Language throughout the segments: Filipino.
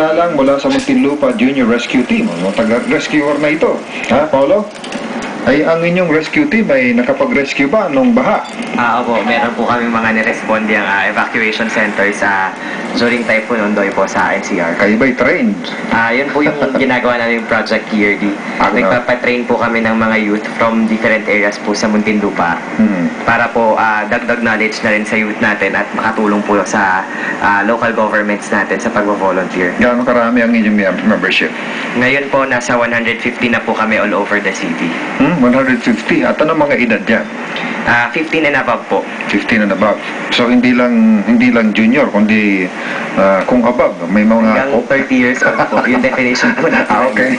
nga lang mula sa Muntinlupa Junior Rescue Team, mga taga-rescuer na ito. Ha, Paolo? Ay, ang inyong rescue team ay nakapag-rescue ba nung baha? Opo, meron po kami mga niresponde ang evacuation center sa during Typhoon Ondoy po sa NCR. Kayo ba'y trained? Yun po yung ginagawa namin project yearly. Nagpapatrain po kami ng mga youth from different areas po sa Muntinlupa para po dagdag knowledge na rin sa youth natin at makatulong po sa local governments natin sa pag-volunteer. Gaano karami ang inyong membership? Ngayon po, nasa 150 na po kami all over the city. 150. At ano mga edad dyan? 15 and above po. 15 and above. So hindi lang junior, kundi kung above, may mga Hanggang 30 years old po. Yung definition po natin. okay.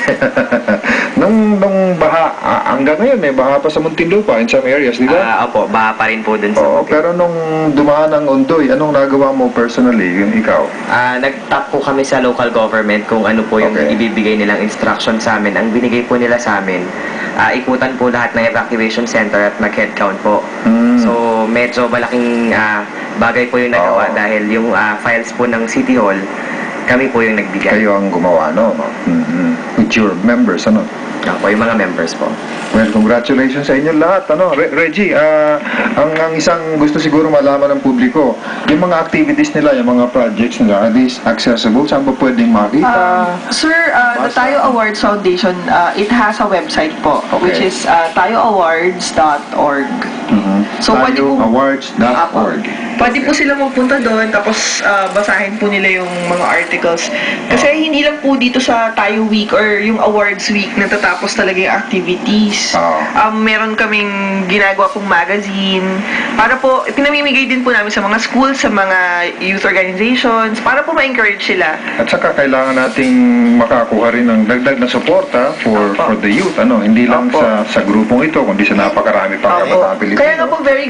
nung baha, hanggang ngayon baha pa sa Muntinlupa in some areas, di ba? Opo, baha pa rin po dun sa Oo, pero nung dumaan ang Ondoy, anong nagawa mo personally, yung ikaw? Nag-tap po kami sa local government kung ano po yung ibibigay nilang instruction sa amin. Ang binigay po nila sa amin, ikutan po lahat ng evacuation center at mag-head count po. So, medyo malaking bagay po yung nagawa dahil yung files po ng City Hall, kami po yung nagbigay. Kayo ang gumawa, no? With your members, ano? Opo, yung mga members po. Well, congratulations sa inyo lahat. Reggie, ang isang gusto siguro malaman ng publiko, yung mga activities nila, yung mga projects nila, are these accessible? Saan ba pwedeng makita? Sir, the Tayo Awards Foundation, it has a website po, which is tayoawards.org. So, pwede po, tayoawards.org. pwede po sila magpunta doon, tapos basahin po nila yung mga articles. Kasi hindi lang po dito sa Tayo Week or yung Awards Week natatapos talaga yung activities. Meron kaming ginagawa pong magazine para po, pinamimigay din po namin sa mga schools, sa mga youth organizations, para po ma-encourage sila. At saka kailangan nating makakuha rin ng dagdag na suporta for the youth, hindi lang sa grupong ito, kundi sa napakarami pang kabataan Pilipino. Kaya nga po very